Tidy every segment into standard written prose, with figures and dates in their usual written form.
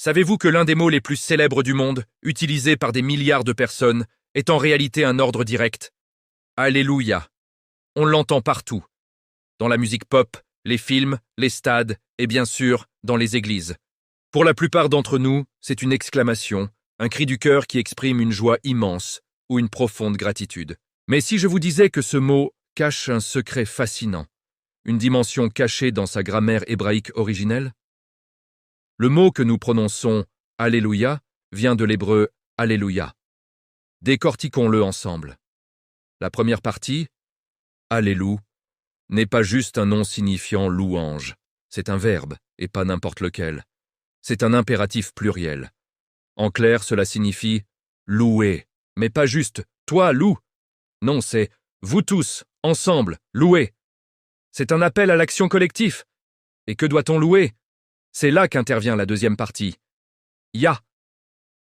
Savez-vous que l'un des mots les plus célèbres du monde, utilisé par des milliards de personnes, est en réalité un ordre direct? Alléluia. On l'entend partout. Dans la musique pop, les films, les stades et bien sûr, dans les églises. Pour la plupart d'entre nous, c'est une exclamation, un cri du cœur qui exprime une joie immense ou une profonde gratitude. Mais si je vous disais que ce mot cache un secret fascinant, une dimension cachée dans sa grammaire hébraïque originelle? Le mot que nous prononçons « Alléluia » vient de l'hébreu « Alléluia ». Décortiquons-le ensemble. La première partie, « Allélou », n'est pas juste un nom signifiant « louange », c'est un verbe, et pas n'importe lequel. C'est un impératif pluriel. En clair, cela signifie « louer », mais pas juste « toi, loue ». Non, c'est « vous tous, ensemble, louez ». C'est un appel à l'action collective. Et que doit-on louer? C'est là qu'intervient la deuxième partie. Yah.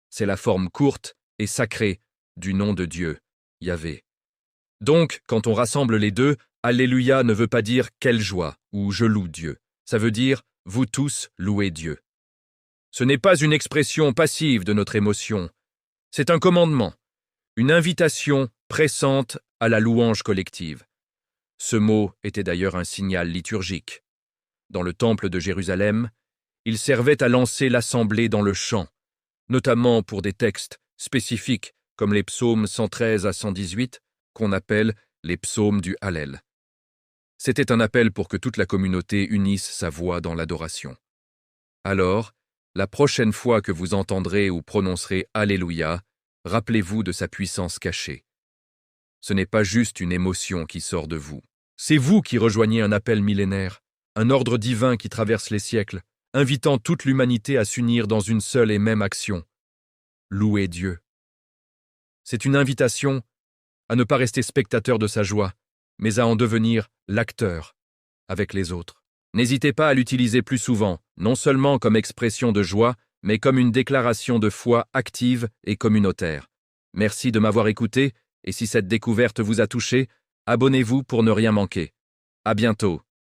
C'est la forme courte et sacrée du nom de Dieu, Yahvé. Donc, quand on rassemble les deux, Alléluia ne veut pas dire « quelle joie » ou « je loue Dieu ». Ça veut dire « vous tous louez Dieu ». Ce n'est pas une expression passive de notre émotion. C'est un commandement, une invitation pressante à la louange collective. Ce mot était d'ailleurs un signal liturgique. Dans le temple de Jérusalem, il servait à lancer l'assemblée dans le chant, notamment pour des textes spécifiques comme les psaumes 113 à 118, qu'on appelle les psaumes du Hallel. C'était un appel pour que toute la communauté unisse sa voix dans l'adoration. Alors, la prochaine fois que vous entendrez ou prononcerez Alléluia, rappelez-vous de sa puissance cachée. Ce n'est pas juste une émotion qui sort de vous. C'est vous qui rejoignez un appel millénaire, un ordre divin qui traverse les siècles, invitant toute l'humanité à s'unir dans une seule et même action. Louer Dieu. C'est une invitation à ne pas rester spectateur de sa joie, mais à en devenir l'acteur avec les autres. N'hésitez pas à l'utiliser plus souvent, non seulement comme expression de joie, mais comme une déclaration de foi active et communautaire. Merci de m'avoir écouté, et si cette découverte vous a touché, abonnez-vous pour ne rien manquer. À bientôt.